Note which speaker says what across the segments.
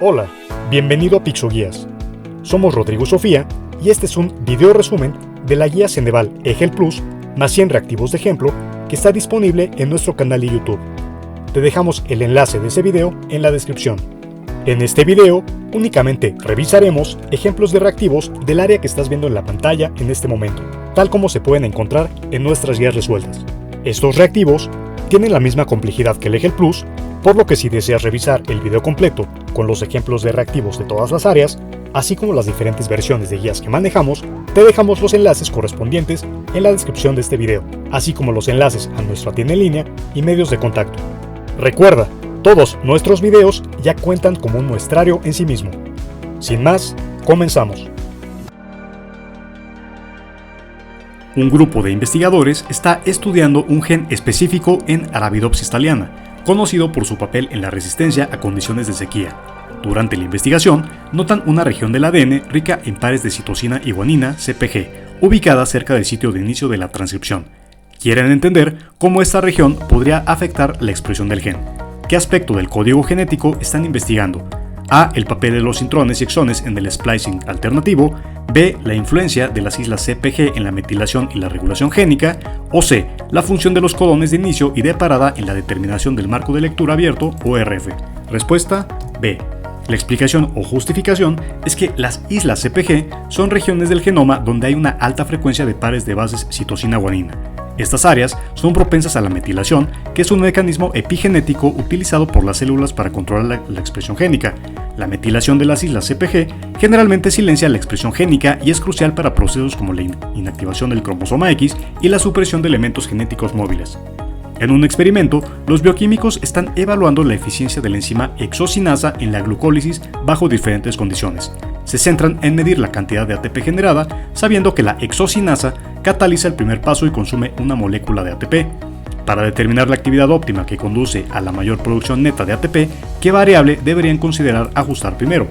Speaker 1: Hola, bienvenido a PixoGuías. Somos Rodrigo y Sofía y este es un video resumen de la guía Ceneval Egel Plus más 100 reactivos de ejemplo que está disponible en nuestro canal de YouTube. Te dejamos el enlace de ese video en la descripción. En este video únicamente revisaremos ejemplos de reactivos del área que estás viendo en la pantalla en este momento, tal como se pueden encontrar en nuestras guías resueltas. Estos reactivos tienen la misma complejidad que el Egel Plus, por lo que si deseas revisar el video completo con los ejemplos de reactivos de todas las áreas, así como las diferentes versiones de guías que manejamos, te dejamos los enlaces correspondientes en la descripción de este video, así como los enlaces a nuestra tienda en línea y medios de contacto. Recuerda, todos nuestros videos ya cuentan como un muestrario en sí mismo. Sin más, comenzamos. Un grupo de investigadores está estudiando un gen específico en Arabidopsis thaliana, conocido por su papel en la resistencia a condiciones de sequía. Durante la investigación, notan una región del ADN rica en pares de citosina y guanina, CpG, ubicada cerca del sitio de inicio de la transcripción. Quieren entender cómo esta región podría afectar la expresión del gen. ¿Qué aspecto del código genético están investigando? A. El papel de los intrones y exones en el splicing alternativo. B. La influencia de las islas CpG en la metilación y la regulación génica. O C. La función de los codones de inicio y de parada en la determinación del marco de lectura abierto o RF. Respuesta B. La explicación o justificación es que las islas CpG son regiones del genoma donde hay una alta frecuencia de pares de bases citosina-guanina. Estas áreas son propensas a la metilación, que es un mecanismo epigenético utilizado por las células para controlar la expresión génica. La metilación de las islas CpG generalmente silencia la expresión génica y es crucial para procesos como la inactivación del cromosoma X y la supresión de elementos genéticos móviles. En un experimento, los bioquímicos están evaluando la eficiencia de la enzima exocinasa en la glucólisis bajo diferentes condiciones. Se centran en medir la cantidad de ATP generada, sabiendo que la exocinasa cataliza el primer paso y consume una molécula de ATP. Para determinar la actividad óptima que conduce a la mayor producción neta de ATP, ¿qué variable deberían considerar ajustar primero?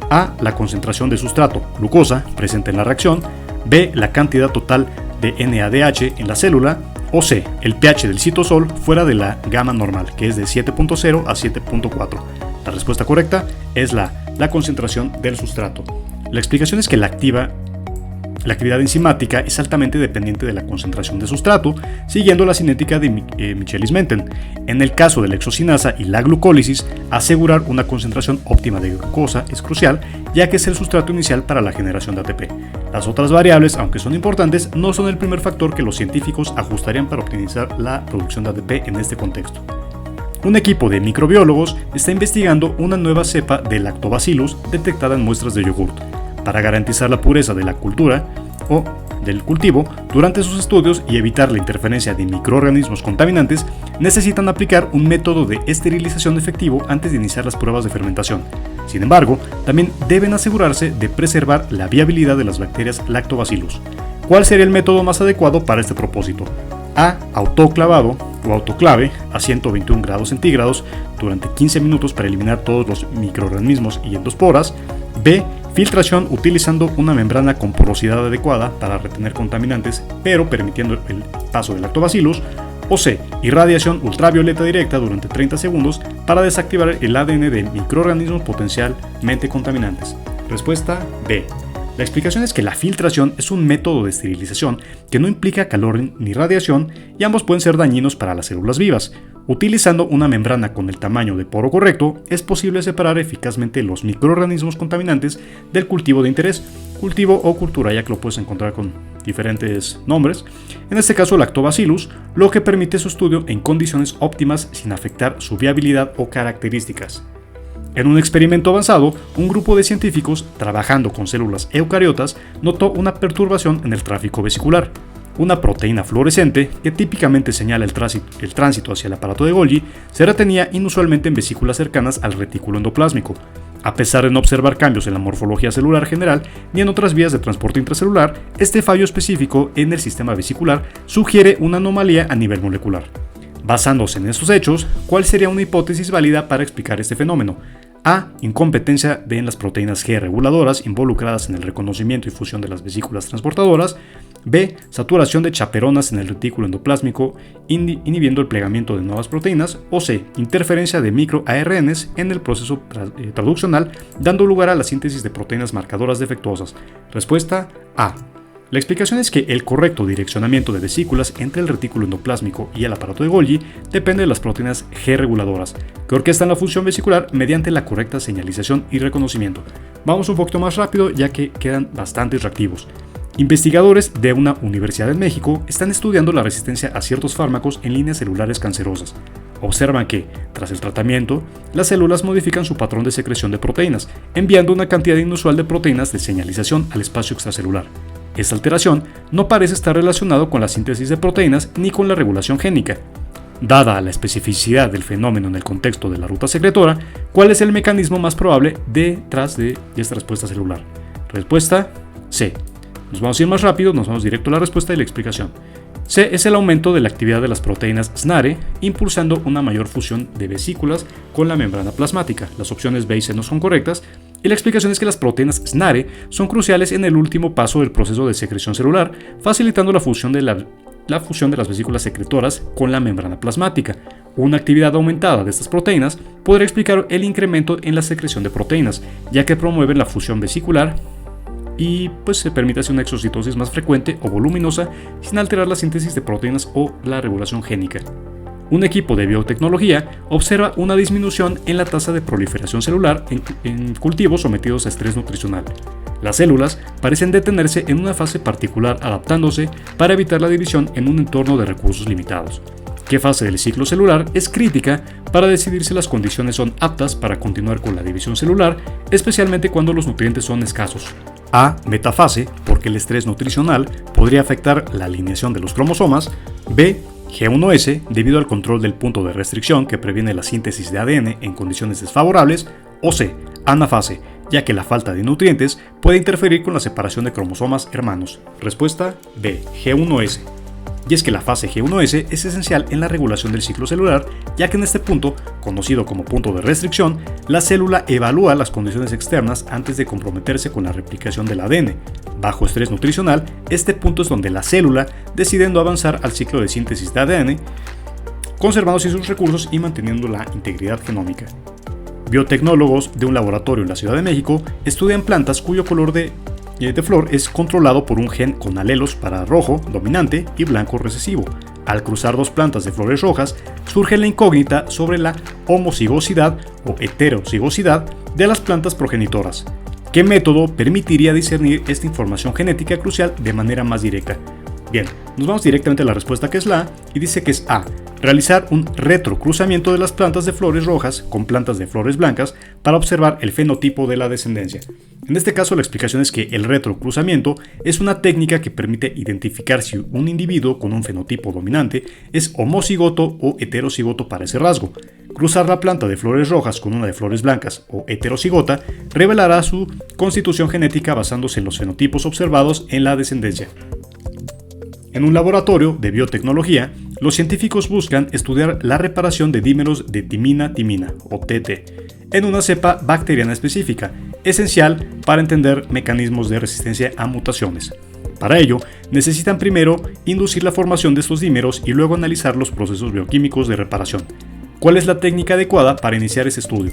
Speaker 1: A. La concentración de sustrato, glucosa, presente en la reacción. B. La cantidad total de NADH en la célula. O C. El pH del citosol fuera de la gama normal, que es de 7.0 a 7.4. La respuesta correcta es la concentración del sustrato. La explicación es que la actividad enzimática es altamente dependiente de la concentración de sustrato, siguiendo la cinética de Michaelis-Menten. En el caso de la exocinasa y la glucólisis, asegurar una concentración óptima de glucosa es crucial, ya que es el sustrato inicial para la generación de ATP. Las otras variables, aunque son importantes, no son el primer factor que los científicos ajustarían para optimizar la producción de ATP en este contexto. Un equipo de microbiólogos está investigando una nueva cepa de Lactobacillus detectada en muestras de yogurt. Para garantizar la pureza de la cultura o del cultivo durante sus estudios y evitar la interferencia de microorganismos contaminantes, necesitan aplicar un método de esterilización efectivo antes de iniciar las pruebas de fermentación. Sin embargo, también deben asegurarse de preservar la viabilidad de las bacterias Lactobacillus. ¿Cuál sería el método más adecuado para este propósito? A. Autoclavado o autoclave a 121 grados centígrados durante 15 minutos para eliminar todos los microorganismos y endosporas. B. Filtración utilizando una membrana con porosidad adecuada para retener contaminantes, pero permitiendo el paso del lactobacillus. O C. Irradiación ultravioleta directa durante 30 segundos para desactivar el ADN de microorganismos potencialmente contaminantes. Respuesta B. La explicación es que la filtración es un método de esterilización que no implica calor ni radiación y ambos pueden ser dañinos para las células vivas. Utilizando una membrana con el tamaño de poro correcto, es posible separar eficazmente los microorganismos contaminantes del cultivo de interés, cultivo o cultura, ya que lo puedes encontrar con diferentes nombres, en este caso Lactobacillus, lo que permite su estudio en condiciones óptimas sin afectar su viabilidad o características. En un experimento avanzado, un grupo de científicos, trabajando con células eucariotas, notó una perturbación en el tráfico vesicular. Una proteína fluorescente, que típicamente señala el tránsito hacia el aparato de Golgi, se retenía inusualmente en vesículas cercanas al retículo endoplásmico. A pesar de no observar cambios en la morfología celular general ni en otras vías de transporte intracelular, este fallo específico en el sistema vesicular sugiere una anomalía a nivel molecular. Basándose en estos hechos, ¿cuál sería una hipótesis válida para explicar este fenómeno? A. Incompetencia en las proteínas G reguladoras involucradas en el reconocimiento y fusión de las vesículas transportadoras. B. Saturación de chaperonas en el retículo endoplásmico inhibiendo el plegamiento de nuevas proteínas. O C. Interferencia de microARNs en el proceso traduccional, dando lugar a la síntesis de proteínas marcadoras defectuosas. Respuesta A. La explicación es que el correcto direccionamiento de vesículas entre el retículo endoplásmico y el aparato de Golgi depende de las proteínas G reguladoras, que orquestan la función vesicular mediante la correcta señalización y reconocimiento. Vamos un poquito más rápido ya que quedan bastante reactivos. Investigadores de una universidad en México están estudiando la resistencia a ciertos fármacos en líneas celulares cancerosas. Observan que, tras el tratamiento, las células modifican su patrón de secreción de proteínas, enviando una cantidad inusual de proteínas de señalización al espacio extracelular. Esta alteración no parece estar relacionada con la síntesis de proteínas ni con la regulación génica. Dada la especificidad del fenómeno en el contexto de la ruta secretora, ¿cuál es el mecanismo más probable detrás de esta respuesta celular? Respuesta C. Nos vamos a ir más rápido, nos vamos directo a la respuesta y la explicación. C es el aumento de la actividad de las proteínas SNARE, impulsando una mayor fusión de vesículas con la membrana plasmática. Las opciones B y C no son correctas, y la explicación es que las proteínas SNARE son cruciales en el último paso del proceso de secreción celular, facilitando la fusión de las vesículas secretoras con la membrana plasmática. Una actividad aumentada de estas proteínas podría explicar el incremento en la secreción de proteínas, ya que promueven la fusión vesicular y se permite hacer una exocitosis más frecuente o voluminosa sin alterar la síntesis de proteínas o la regulación génica. Un equipo de biotecnología observa una disminución en la tasa de proliferación celular en cultivos sometidos a estrés nutricional. Las células parecen detenerse en una fase particular adaptándose para evitar la división en un entorno de recursos limitados. ¿Qué fase del ciclo celular es crítica para decidir si las condiciones son aptas para continuar con la división celular, especialmente cuando los nutrientes son escasos? A. Metafase, porque el estrés nutricional podría afectar la alineación de los cromosomas. B. G1S, debido al control del punto de restricción que previene la síntesis de ADN en condiciones desfavorables. O C. Anafase, ya que la falta de nutrientes puede interferir con la separación de cromosomas hermanos. Respuesta B. G1S. Y es que la fase G1S es esencial en la regulación del ciclo celular, ya que en este punto, conocido como punto de restricción, la célula evalúa las condiciones externas antes de comprometerse con la replicación del ADN. Bajo estrés nutricional, este punto es donde la célula decide no avanzar al ciclo de síntesis de ADN, conservando así sus recursos y manteniendo la integridad genómica. Biotecnólogos de un laboratorio en la Ciudad de México estudian plantas cuyo color de flor es controlado por un gen con alelos para rojo dominante y blanco recesivo. Al cruzar dos plantas de flores rojas, surge la incógnita sobre la homocigosidad o heterocigosidad de las plantas progenitoras. ¿Qué método permitiría discernir esta información genética crucial de manera más directa? Bien, nos vamos directamente a la respuesta, que es la A, y dice que es A. Realizar un retrocruzamiento de las plantas de flores rojas con plantas de flores blancas para observar el fenotipo de la descendencia. En este caso, la explicación es que el retrocruzamiento es una técnica que permite identificar si un individuo con un fenotipo dominante es homocigoto o heterocigoto para ese rasgo. Cruzar la planta de flores rojas con una de flores blancas o heterocigota revelará su constitución genética basándose en los fenotipos observados en la descendencia. En un laboratorio de biotecnología, los científicos buscan estudiar la reparación de dímeros de timina-timina, o TT, en una cepa bacteriana específica, esencial para entender mecanismos de resistencia a mutaciones. Para ello, necesitan primero inducir la formación de estos dímeros y luego analizar los procesos bioquímicos de reparación. ¿Cuál es la técnica adecuada para iniciar ese estudio?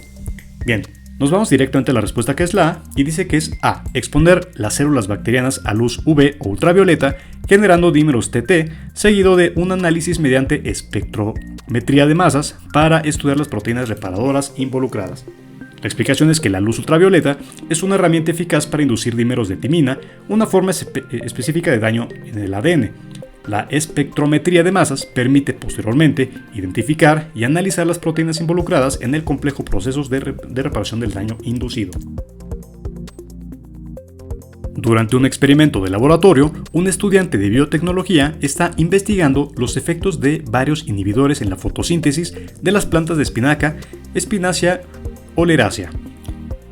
Speaker 1: Bien, nos vamos directamente a la respuesta, que es la A, y dice que es A. Exponer las células bacterianas a luz UV o ultravioleta generando dímeros TT, seguido de un análisis mediante espectrometría de masas para estudiar las proteínas reparadoras involucradas. La explicación es que la luz ultravioleta es una herramienta eficaz para inducir dímeros de timina, una forma específica de daño en el ADN. La espectrometría de masas permite posteriormente identificar y analizar las proteínas involucradas en el complejo proceso de reparación del daño inducido. Durante un experimento de laboratorio, un estudiante de biotecnología está investigando los efectos de varios inhibidores en la fotosíntesis de las plantas de espinaca, Spinacia oleracea.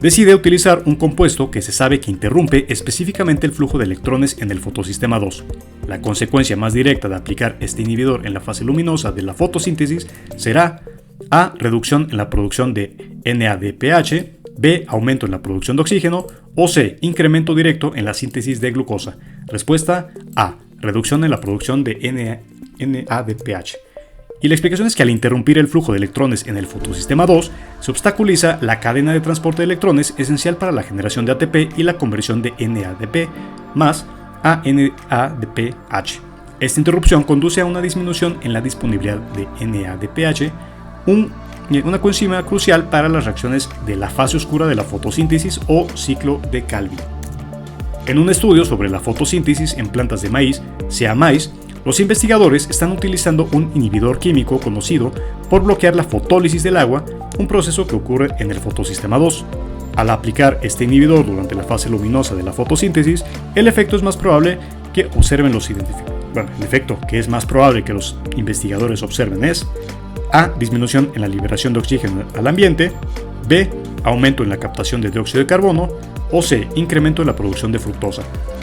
Speaker 1: Decide utilizar un compuesto que se sabe que interrumpe específicamente el flujo de electrones en el fotosistema 2. La consecuencia más directa de aplicar este inhibidor en la fase luminosa de la fotosíntesis será A. Reducción en la producción de NADPH. B. Aumento en la producción de oxígeno. O C. Incremento directo en la síntesis de glucosa. Respuesta A. Reducción en la producción de NADPH. Y la explicación es que al interrumpir el flujo de electrones en el fotosistema 2, se obstaculiza la cadena de transporte de electrones esencial para la generación de ATP y la conversión de NADP más a NADPH. Esta interrupción conduce a una disminución en la disponibilidad de NADPH, una coenzima crucial para las reacciones de la fase oscura de la fotosíntesis o ciclo de Calvin. En un estudio sobre la fotosíntesis en plantas de maíz, maíz, los investigadores están utilizando un inhibidor químico conocido por bloquear la fotólisis del agua, un proceso que ocurre en el fotosistema 2. Al aplicar este inhibidor durante la fase luminosa de la fotosíntesis, el efecto es más probable que observen los científicos. El efecto que es más probable que los investigadores observen es A. Disminución en la liberación de oxígeno al ambiente. B. Aumento en la captación de dióxido de carbono. O C. Incremento en la producción de fructosa.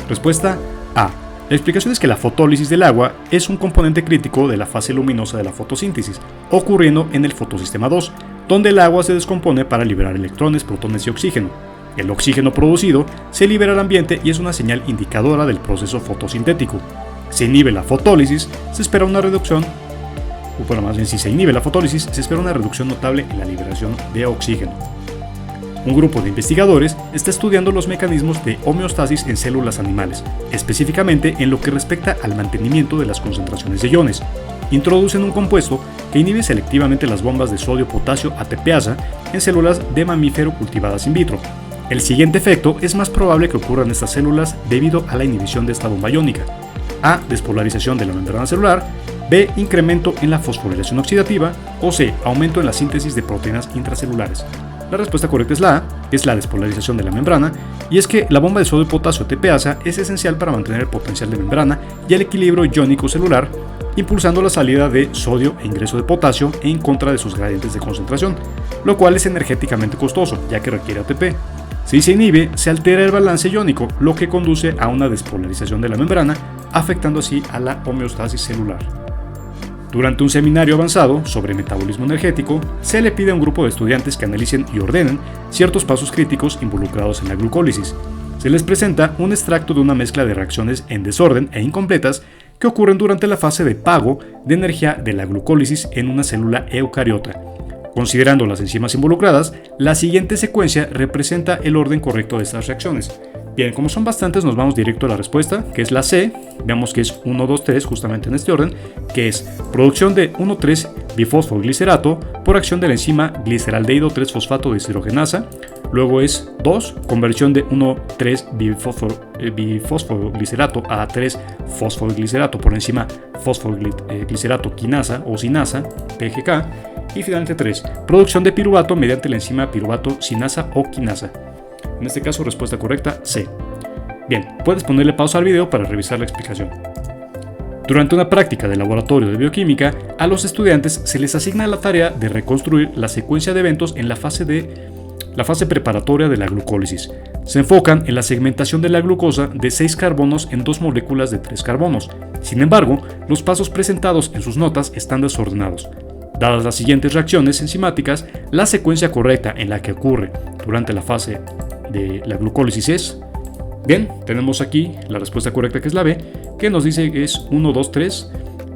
Speaker 1: Respuesta A. La explicación es que la fotólisis del agua es un componente crítico de la fase luminosa de la fotosíntesis, ocurriendo en el fotosistema 2, donde el agua se descompone para liberar electrones, protones y oxígeno. El oxígeno producido se libera al ambiente y es una señal indicadora del proceso fotosintético. Se inhibe la fotólisis, se espera una reducción, si se inhibe la fotólisis, se espera una reducción notable en la liberación de oxígeno. Un grupo de investigadores está estudiando los mecanismos de homeostasis en células animales, específicamente en lo que respecta al mantenimiento de las concentraciones de iones. Introducen un compuesto que inhibe selectivamente las bombas de sodio-potasio ATPasa en células de mamífero cultivadas in vitro. El siguiente efecto es más probable que ocurra en estas células debido a la inhibición de esta bomba iónica. A. Despolarización de la membrana celular. B. Incremento en la fosforilación oxidativa. O C. Aumento en la síntesis de proteínas intracelulares. La respuesta correcta es la A, que es la despolarización de la membrana, y es que la bomba de sodio-potasio ATPasa es esencial para mantener el potencial de membrana y el equilibrio iónico celular, impulsando la salida de sodio e ingreso de potasio en contra de sus gradientes de concentración, lo cual es energéticamente costoso, ya que requiere ATP. Si se inhibe, se altera el balance iónico, lo que conduce a una despolarización de la membrana, afectando así a la homeostasis celular. Durante un seminario avanzado sobre metabolismo energético, se le pide a un grupo de estudiantes que analicen y ordenen ciertos pasos críticos involucrados en la glucólisis. Se les presenta un extracto de una mezcla de reacciones en desorden e incompletas que ocurren durante la fase de pago de energía de la glucólisis en una célula eucariota. Considerando las enzimas involucradas, la siguiente secuencia representa el orden correcto de estas reacciones. Bien, como son bastantes, nos vamos directo a la respuesta, que es la C. Veamos que es 1, 2, 3, justamente en este orden, que es producción de 1,3-bifosfoglicerato por acción de la enzima gliceraldehído 3-fosfato deshidrogenasa. Luego es 2, conversión de 1,3-bifosfoglicerato a 3-fosfoglicerato por la enzima fosfoglicerato quinasa o sinasa, PGK. Y finalmente 3, producción de piruvato mediante la enzima piruvato sinasa o quinasa. En este caso, respuesta correcta, C. Bien, puedes ponerle pausa al video para revisar la explicación. Durante una práctica de laboratorio de bioquímica, a los estudiantes se les asigna la tarea de reconstruir la secuencia de eventos en la fase preparatoria de la glucólisis. Se enfocan en la segmentación de la glucosa de 6 carbonos en 2 moléculas de 3 carbonos. Sin embargo, los pasos presentados en sus notas están desordenados. Dadas las siguientes reacciones enzimáticas, la secuencia correcta en la que ocurre durante la fase de la glucólisis es... Bien, tenemos aquí la respuesta correcta, que es la B, que nos dice que es 1, 2, 3.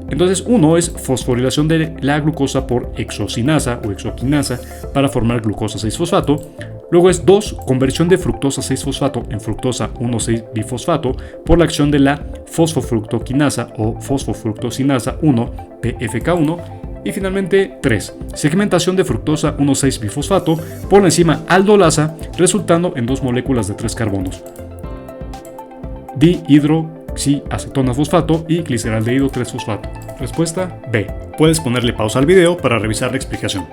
Speaker 1: Entonces 1 es fosforilación de la glucosa por exocinasa o exoquinasa para formar glucosa 6-fosfato. Luego es 2, conversión de fructosa 6-fosfato en fructosa 1,6-bifosfato por la acción de la fosfofructoquinasa o fosfofructosinasa 1, PFK1. Y finalmente 3, segmentación de fructosa 1,6-bifosfato por la enzima aldolasa, resultando en 2 moléculas de 3 carbonos, dihidroxiacetona fosfato y gliceraldehído 3-fosfato. Respuesta B. Puedes ponerle pausa al video para revisar la explicación.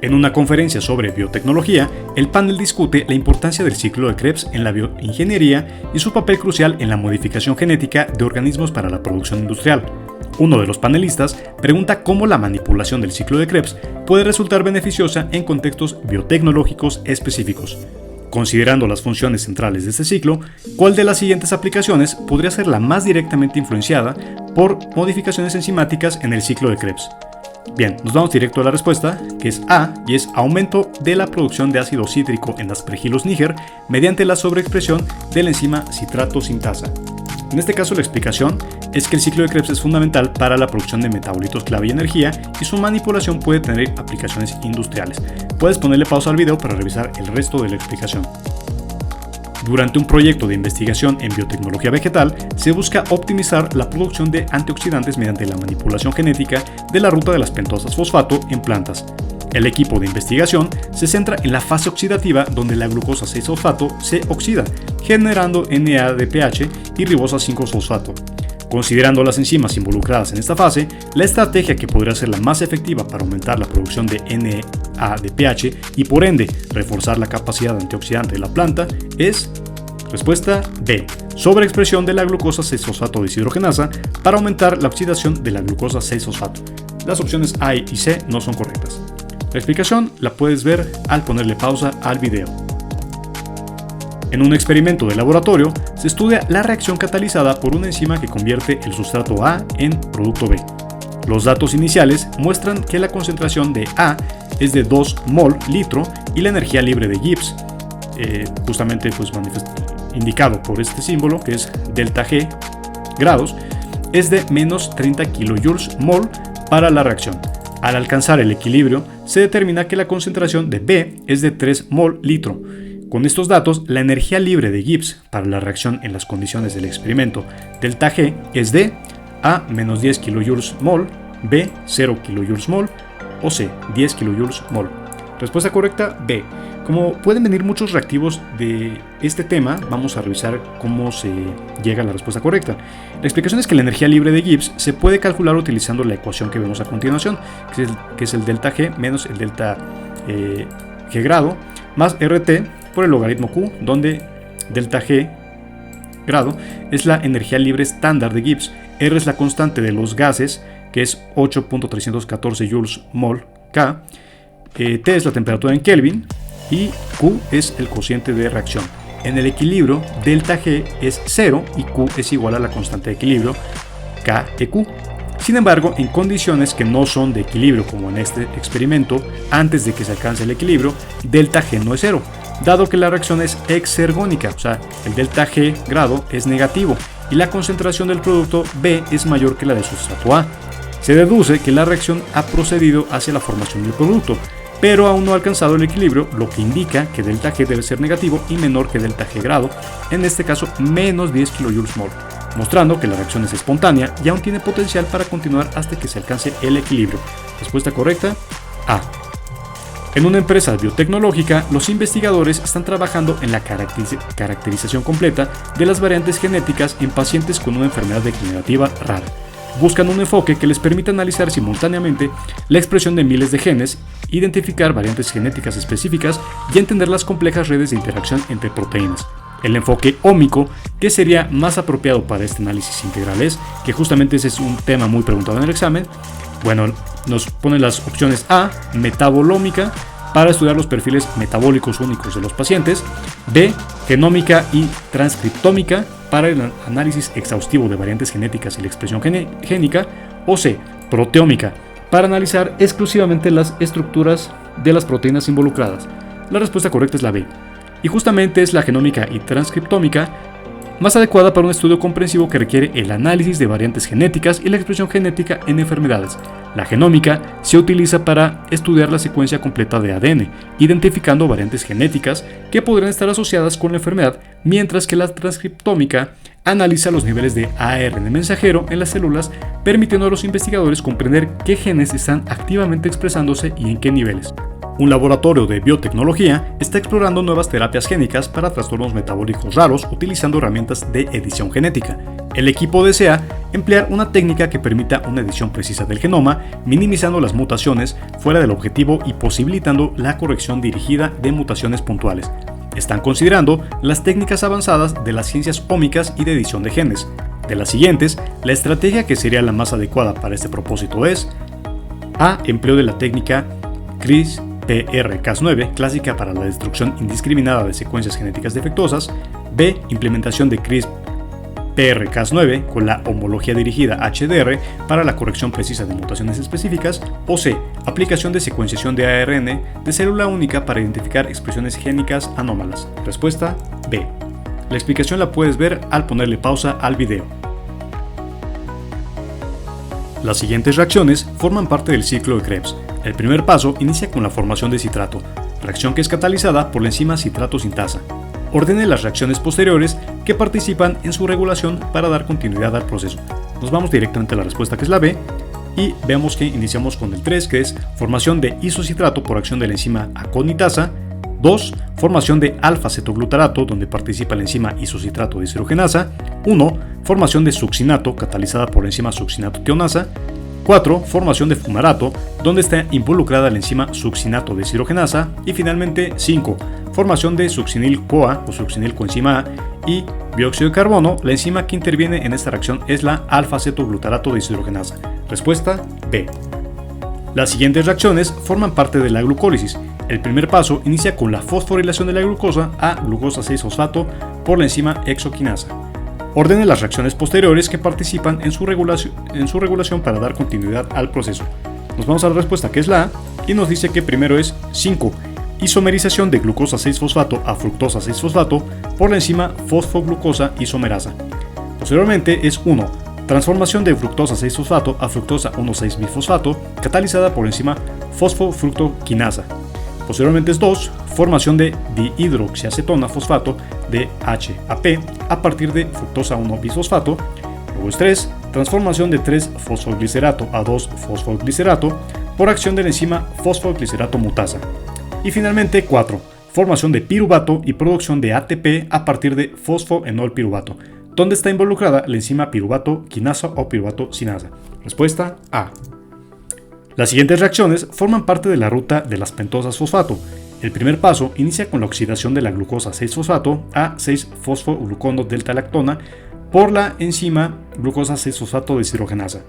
Speaker 1: En una conferencia sobre biotecnología, el panel discute la importancia del ciclo de Krebs en la bioingeniería y su papel crucial en la modificación genética de organismos para la producción industrial. Uno de los panelistas pregunta cómo la manipulación del ciclo de Krebs puede resultar beneficiosa en contextos biotecnológicos específicos. Considerando las funciones centrales de este ciclo, ¿cuál de las siguientes aplicaciones podría ser la más directamente influenciada por modificaciones enzimáticas en el ciclo de Krebs? Bien, nos vamos directo a la respuesta, que es A, y es aumento de la producción de ácido cítrico en aspergillus niger mediante la sobreexpresión de la enzima citrato sintasa. En este caso, la explicación es que el ciclo de Krebs es fundamental para la producción de metabolitos clave y energía, y su manipulación puede tener aplicaciones industriales. Puedes ponerle pausa al video para revisar el resto de la explicación. Durante un proyecto de investigación en biotecnología vegetal, se busca optimizar la producción de antioxidantes mediante la manipulación genética de la ruta de las pentosas fosfato en plantas. El equipo de investigación se centra en la fase oxidativa, donde la glucosa 6-fosfato se oxida, generando NADPH y ribosa 5-fosfato. Considerando las enzimas involucradas en esta fase, la estrategia que podría ser la más efectiva para aumentar la producción de NADPH y por ende reforzar la capacidad antioxidante de la planta es respuesta B, sobreexpresión de la glucosa 6-fosfato deshidrogenasa para aumentar la oxidación de la glucosa 6-fosfato. Las opciones A y C no son correctas. La explicación la puedes ver al ponerle pausa al video. En un experimento de laboratorio, se estudia la reacción catalizada por una enzima que convierte el sustrato A en producto B. Los datos iniciales muestran que la concentración de A es de 2 mol litro y la energía libre de Gibbs, justamente indicado por este símbolo que es delta G grados, es de menos 30 kilojoules mol para la reacción. Al alcanzar el equilibrio, se determina que la concentración de B es de 3 mol litro. Con estos datos, la energía libre de Gibbs para la reacción en las condiciones del experimento delta G es de A menos 10 kilojoules mol, B 0 kilojoules mol o C 10 kilojoules mol. Respuesta correcta B. Como pueden venir muchos reactivos de este tema, vamos a revisar cómo se llega a la respuesta correcta. La explicación es que la energía libre de Gibbs se puede calcular utilizando la ecuación que vemos a continuación, que es el delta G menos el delta G grado más RT por el logaritmo Q, donde delta G grado es la energía libre estándar de Gibbs, R es la constante de los gases, que es 8.314 joules mol K, T es la temperatura en Kelvin y Q es el cociente de reacción. En el equilibrio, delta G es 0 y Q es igual a la constante de equilibrio KEQ. Sin embargo, en condiciones que no son de equilibrio, como en este experimento, antes de que se alcance el equilibrio, delta G no es 0, dado que la reacción es exergónica, o sea, el delta G grado es negativo y la concentración del producto B es mayor que la del sustrato A. Se deduce que la reacción ha procedido hacia la formación del producto, pero aún no ha alcanzado el equilibrio, lo que indica que delta G debe ser negativo y menor que delta G grado, en este caso menos 10 kilojoules mol, mostrando que la reacción es espontánea y aún tiene potencial para continuar hasta que se alcance el equilibrio. Respuesta correcta, A. En una empresa biotecnológica, los investigadores están trabajando en la caracterización completa de las variantes genéticas en pacientes con una enfermedad degenerativa rara. Buscan un enfoque que les permita analizar simultáneamente la expresión de miles de genes, identificar variantes genéticas específicas y entender las complejas redes de interacción entre proteínas. El enfoque ómico, que sería más apropiado para este análisis integral, es que justamente ese es un tema muy preguntado en el examen. Bueno, nos ponen las opciones A, metabolómica, para estudiar los perfiles metabólicos únicos de los pacientes, B, genómica y transcriptómica, para el análisis exhaustivo de variantes genéticas y la expresión génica, o C, proteómica, para analizar exclusivamente las estructuras de las proteínas involucradas. La respuesta correcta es la B, y justamente es la genómica y transcriptómica más adecuada para un estudio comprensivo que requiere el análisis de variantes genéticas y la expresión genética en enfermedades. La genómica se utiliza para estudiar la secuencia completa de ADN, identificando variantes genéticas que podrían estar asociadas con la enfermedad, mientras que la transcriptómica analiza los niveles de ARN mensajero en las células, permitiendo a los investigadores comprender qué genes están activamente expresándose y en qué niveles. Un laboratorio de biotecnología está explorando nuevas terapias génicas para trastornos metabólicos raros utilizando herramientas de edición genética. El equipo desea emplear una técnica que permita una edición precisa del genoma, minimizando las mutaciones fuera del objetivo y posibilitando la corrección dirigida de mutaciones puntuales. Están considerando las técnicas avanzadas de las ciencias ómicas y de edición de genes. De las siguientes, la estrategia que sería la más adecuada para este propósito es A. Empleo de la técnica CRISPR-Cas9, clásica para la destrucción indiscriminada de secuencias genéticas defectuosas. B. Implementación de CRISPR PRCAS9 con la homología dirigida HDR para la corrección precisa de mutaciones específicas, o C. Aplicación de secuenciación de ARN de célula única para identificar expresiones génicas anómalas. Respuesta B. La explicación la puedes ver al ponerle pausa al video. Las siguientes reacciones forman parte del ciclo de Krebs. El primer paso inicia con la formación de citrato, reacción que es catalizada por la enzima citrato sintasa. Ordene las reacciones posteriores que participan en su regulación para dar continuidad al proceso. Nos vamos directamente a la respuesta, que es la B, y vemos que iniciamos con el 3, que es formación de isocitrato por acción de la enzima aconitasa. 2. Formación de alfa-cetoglutarato, donde participa la enzima isocitrato deshidrogenasa. 1. Formación de succinato, catalizada por la enzima succinato-teonasa. 4. Formación de fumarato, donde está involucrada la enzima succinato deshidrogenasa. Y finalmente 5. Formación de succinil-CoA o succinil-coenzima A. Y dióxido de carbono, la enzima que interviene en esta reacción es la alfa-cetoglutarato deshidrogenasa. Respuesta B. Las siguientes reacciones forman parte de la glucólisis. El primer paso inicia con la fosforilación de la glucosa a glucosa 6-fosfato por la enzima hexoquinasa. Ordene las reacciones posteriores que participan en su regulación para dar continuidad al proceso. Nos vamos a la respuesta, que es la A, y nos dice que primero es 5. Isomerización de glucosa 6-fosfato a fructosa 6-fosfato por la enzima fosfoglucosa isomerasa. Posteriormente es 1. Transformación de fructosa 6-fosfato a fructosa 1,6-bisfosfato catalizada por la enzima fosfofructoquinasa. Posteriormente es 2. Formación de dihidroxiacetona fosfato de HAP a partir de fructosa 1-bisfosfato. Luego es 3. Transformación de 3-fosfoglicerato a 2-fosfoglicerato por acción de la enzima fosfoglicerato mutasa. Y finalmente 4. Formación de piruvato y producción de ATP a partir de fosfoenolpiruvato, donde está involucrada la enzima piruvato quinasa o piruvato sinasa. Respuesta A. Las siguientes reacciones forman parte de la ruta de las pentosas fosfato. El primer paso inicia con la oxidación de la glucosa 6-fosfato a 6-fosfoglucono delta-lactona por la enzima glucosa 6-fosfato deshidrogenasa.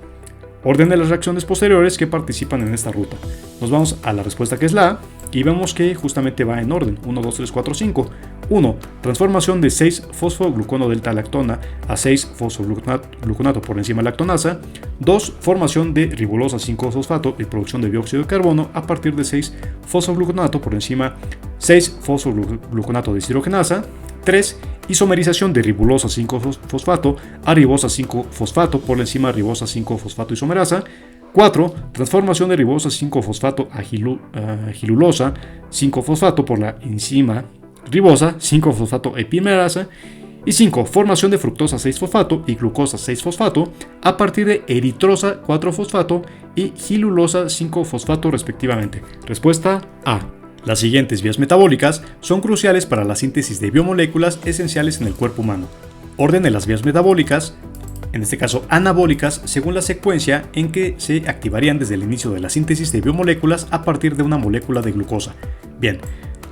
Speaker 1: Orden de las reacciones posteriores que participan en esta ruta. Nos vamos a la respuesta, que es la A, y vemos que justamente va en orden: 1, 2, 3, 4, 5. 1. Transformación de 6-fosfoglucono delta-lactona a 6-fosfogluconato por la enzima lactonasa. 2. Formación de ribolosa 5-fosfato y producción de dióxido de carbono a partir de 6-fosfogluconato por la enzima 6-fosfogluconato deshidrogenasa. 3. Isomerización de ribolosa 5-fosfato a ribosa 5-fosfato por la enzima ribosa 5-fosfato isomerasa. 4. Transformación de ribosa 5-fosfato a gilulosa 5-fosfato por la enzima ribosa 5-fosfato epimerasa. Y 5. Formación de fructosa 6-fosfato y glucosa 6-fosfato a partir de eritrosa 4-fosfato y gilulosa 5-fosfato respectivamente. Respuesta A. Las siguientes vías metabólicas son cruciales para la síntesis de biomoléculas esenciales en el cuerpo humano. Orden de las vías metabólicas, en este caso anabólicas, según la secuencia en que se activarían desde el inicio de la síntesis de biomoléculas a partir de una molécula de glucosa. Bien,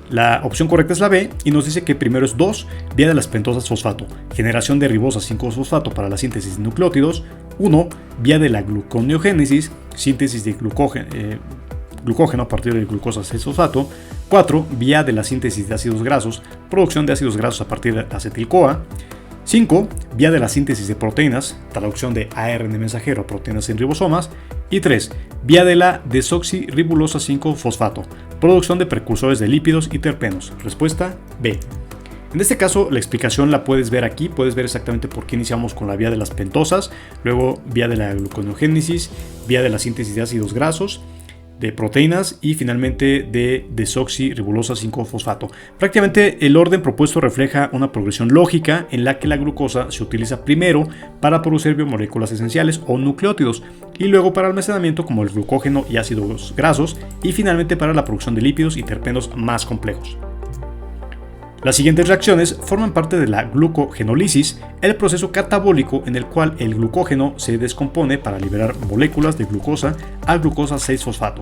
Speaker 1: la opción correcta es la B, y nos dice que primero es 2, vía de las pentosas fosfato, generación de ribosa 5-fosfato para la síntesis de nucleótidos. 1. Vía de la gluconeogénesis, síntesis de glucógeno a partir de glucosa 6-fosfato. 4. Vía de la síntesis de ácidos grasos, producción de ácidos grasos a partir de acetil-CoA. 5. Vía de la síntesis de proteínas, traducción de ARN mensajero a proteínas en ribosomas. Y 3. Vía de la desoxirribosa 5-fosfato, producción de precursores de lípidos y terpenos. Respuesta B. En este caso, la explicación la puedes ver aquí, puedes ver exactamente por qué iniciamos con la vía de las pentosas, luego vía de la gluconeogénesis, vía de la síntesis de ácidos grasos, de proteínas y finalmente de desoxirribosa 5-fosfato. Prácticamente el orden propuesto refleja una progresión lógica en la que la glucosa se utiliza primero para producir biomoléculas esenciales o nucleótidos, y luego para almacenamiento como el glucógeno y ácidos grasos, y finalmente para la producción de lípidos y terpenos más complejos. Las siguientes reacciones forman parte de la glucogenólisis, el proceso catabólico en el cual el glucógeno se descompone para liberar moléculas de glucosa a glucosa 6-fosfato.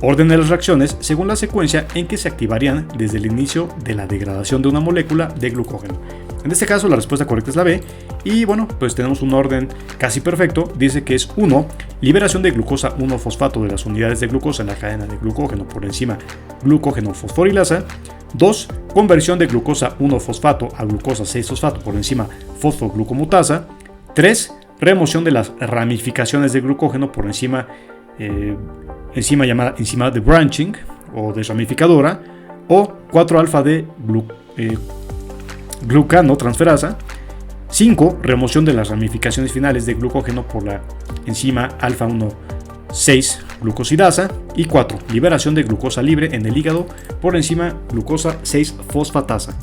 Speaker 1: Orden de las reacciones según la secuencia en que se activarían desde el inicio de la degradación de una molécula de glucógeno. En este caso la respuesta correcta es la B, y bueno, pues tenemos un orden casi perfecto. Dice que es 1. Liberación de glucosa 1-fosfato de las unidades de glucosa en la cadena de glucógeno por la enzima glucógeno fosforilasa. 2. Conversión de glucosa 1-fosfato a glucosa 6-fosfato por enzima fosfoglucomutasa. 3. Remoción de las ramificaciones de glucógeno por enzima llamada enzima de branching o desramificadora. O 4-alfa de glucanotransferasa. 5. Remoción de las ramificaciones finales de glucógeno por la enzima alfa 1,6 glucosidasa. Y 4. Liberación de glucosa libre en el hígado por la enzima glucosa 6 fosfatasa.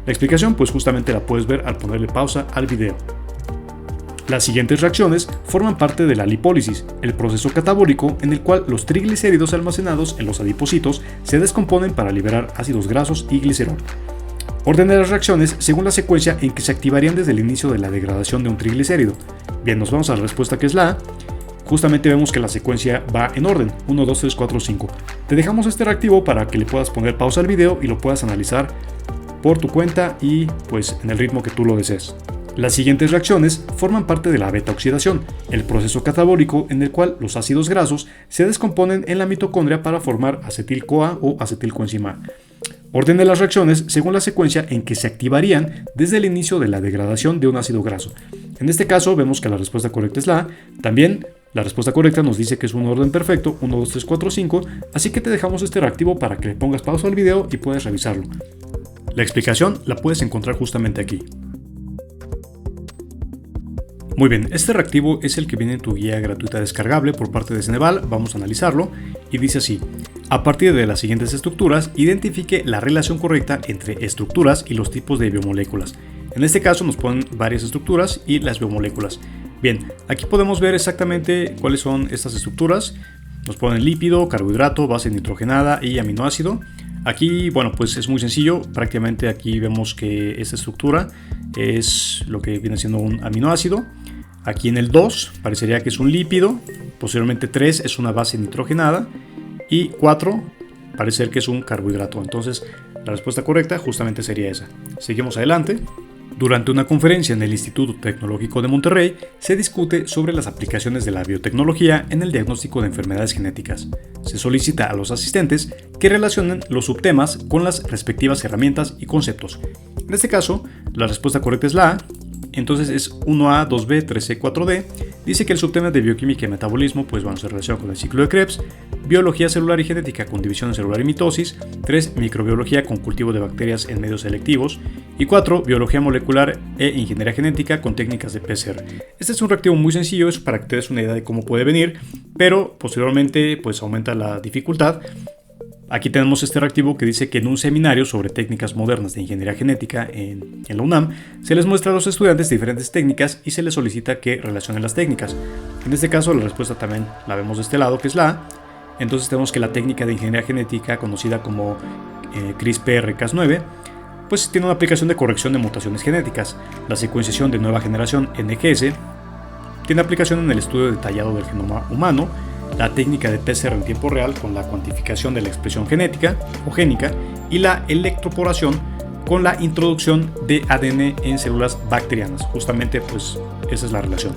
Speaker 1: La explicación pues justamente la puedes ver al ponerle pausa al video. Las siguientes reacciones forman parte de la lipólisis, el proceso catabólico en el cual los triglicéridos almacenados en los adipocitos se descomponen para liberar ácidos grasos y glicerol. Orden de las reacciones según la secuencia en que se activarían desde el inicio de la degradación de un triglicérido. Bien, nos vamos a la respuesta que es la A. Justamente vemos que la secuencia va en orden, 1, 2, 3, 4, 5. Te dejamos este reactivo para que le puedas poner pausa al video y lo puedas analizar por tu cuenta y pues en el ritmo que tú lo desees. Las siguientes reacciones forman parte de la beta-oxidación, el proceso catabólico en el cual los ácidos grasos se descomponen en la mitocondria para formar acetil-CoA o acetilcoenzima A. Orden de las reacciones según la secuencia en que se activarían desde el inicio de la degradación de un ácido graso. En este caso vemos que la respuesta correcta es la A. También la respuesta correcta nos dice que es un orden perfecto, 1, 2, 3, 4, 5, así que te dejamos este reactivo para que le pongas pausa al video y puedas revisarlo. La explicación la puedes encontrar justamente aquí. Muy bien, este reactivo es el que viene en tu guía gratuita descargable por parte de Ceneval. Vamos a analizarlo y dice así: a partir de las siguientes estructuras, identifique la relación correcta entre estructuras y los tipos de biomoléculas. En este caso nos ponen varias estructuras y las biomoléculas. Bien, aquí podemos ver exactamente cuáles son estas estructuras. Nos ponen lípido, carbohidrato, base nitrogenada y aminoácido. Aquí, bueno, pues es muy sencillo. Prácticamente aquí vemos que esta estructura es lo que viene siendo un aminoácido. Aquí en el 2 parecería que es un lípido. Posteriormente 3 es una base nitrogenada. Y 4 parece ser que es un carbohidrato. Entonces la respuesta correcta justamente sería esa. Seguimos adelante. Durante una conferencia en el Instituto Tecnológico de Monterrey se discute sobre las aplicaciones de la biotecnología en el diagnóstico de enfermedades genéticas. Se solicita a los asistentes que relacionen los subtemas con las respectivas herramientas y conceptos. En este caso, la respuesta correcta es la A. Entonces es 1A, 2B, 3C, 4D. Dice que el subtema de bioquímica y metabolismo pues se relaciona con el ciclo de Krebs, biología celular y genética con división celular y mitosis, 3. Microbiología con cultivo de bacterias en medios selectivos y 4. Biología molecular e ingeniería genética con técnicas de PCR. Este es un reactivo muy sencillo, es para que te des una idea de cómo puede venir, pero posteriormente pues aumenta la dificultad. Aquí tenemos este reactivo que dice que en un seminario sobre técnicas modernas de ingeniería genética en la UNAM se les muestra a los estudiantes diferentes técnicas y se les solicita que relacionen las técnicas. En este caso la respuesta también la vemos de este lado, que es la A. Entonces tenemos que la técnica de ingeniería genética conocida como CRISPR-Cas9 pues tiene una aplicación de corrección de mutaciones genéticas. La secuenciación de nueva generación NGS tiene aplicación en el estudio detallado del genoma humano. La técnica de PCR en tiempo real con la cuantificación de la expresión genética o génica y la electroporación con la introducción de ADN en células bacterianas. Justamente pues esa es la relación.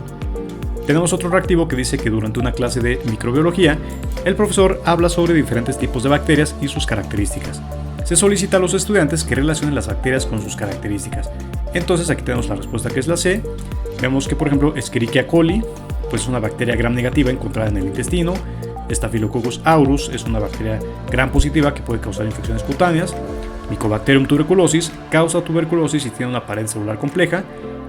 Speaker 1: Tenemos otro reactivo que dice que durante una clase de microbiología el profesor habla sobre diferentes tipos de bacterias y sus características. Se solicita a los estudiantes que relacionen las bacterias con sus características. Entonces aquí tenemos la respuesta que es la C. Vemos que por ejemplo Escherichia coli pues es una bacteria gram negativa encontrada en el intestino. Staphylococcus aureus es una bacteria gram positiva que puede causar infecciones cutáneas. Mycobacterium tuberculosis causa tuberculosis y tiene una pared celular compleja.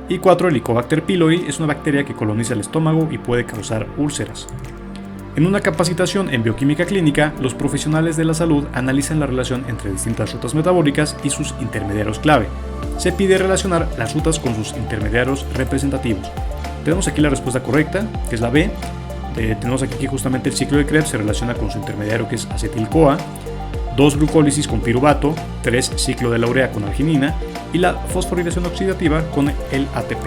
Speaker 1: Y 4. Helicobacter pylori es una bacteria que coloniza el estómago y puede causar úlceras. En una capacitación en bioquímica clínica, los profesionales de la salud analizan la relación entre distintas rutas metabólicas y sus intermediarios clave. Se pide relacionar las rutas con sus intermediarios representativos. Tenemos aquí la respuesta correcta, que es la B. Tenemos aquí que justamente el ciclo de Krebs se relaciona con su intermediario, que es acetil-CoA, 2 glucólisis con piruvato, 3 ciclo de la urea con arginina y la fosforilación oxidativa con el ATP.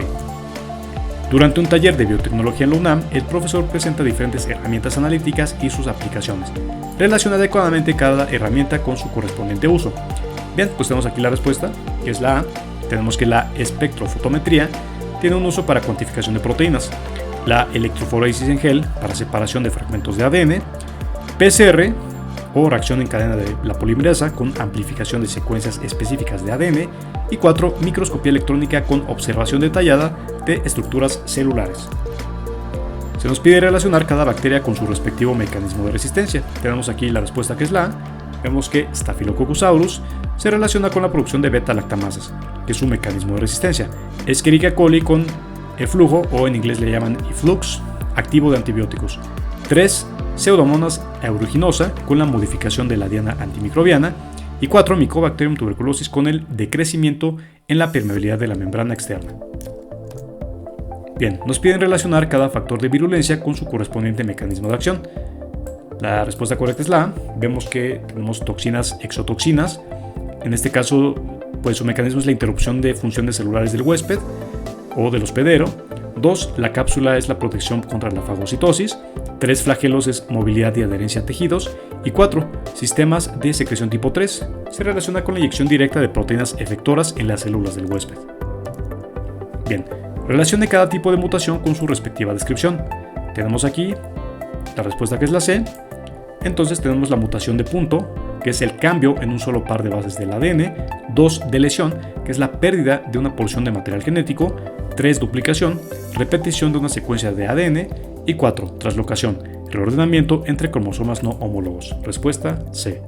Speaker 1: Durante un taller de biotecnología en la UNAM, el profesor presenta diferentes herramientas analíticas y sus aplicaciones. Relaciona adecuadamente cada herramienta con su correspondiente uso. Bien, pues tenemos aquí la respuesta, que es la A. Tenemos que la espectrofotometría tiene un uso para cuantificación de proteínas, la electroforesis en gel para separación de fragmentos de ADN, PCR o reacción en cadena de la polimerasa con amplificación de secuencias específicas de ADN. Y 4. Microscopía electrónica con observación detallada de estructuras celulares. Se nos pide relacionar cada bacteria con su respectivo mecanismo de resistencia. Tenemos aquí la respuesta que es la A. Vemos que Staphylococcus aureus se relaciona con la producción de beta-lactamasas, que es su mecanismo de resistencia. Escherichia coli con eflujo, o en inglés le llaman efflux, activo de antibióticos. 3. Pseudomonas aeruginosa con la modificación de la diana antimicrobiana. Y 4. Mycobacterium tuberculosis con el decrecimiento en la permeabilidad de la membrana externa. Bien, nos piden relacionar cada factor de virulencia con su correspondiente mecanismo de acción. La respuesta correcta es la A. Vemos que tenemos toxinas exotoxinas. En este caso, pues su mecanismo es la interrupción de funciones celulares del huésped o del hospedero. 2. La cápsula es la protección contra la fagocitosis. 3. Flagelos es movilidad y adherencia a tejidos. Y 4. Sistemas de secreción tipo 3. Se relaciona con la inyección directa de proteínas efectoras en las células del huésped. Bien, relacione cada tipo de mutación con su respectiva descripción. Tenemos aquí la respuesta que es la C. Entonces tenemos la mutación de punto, que es el cambio en un solo par de bases del ADN. 2. De lesión, que es la pérdida de una porción de material genético. 3. Duplicación, repetición de una secuencia de ADN. Y 4. Translocación, reordenamiento entre cromosomas no homólogos. Respuesta C.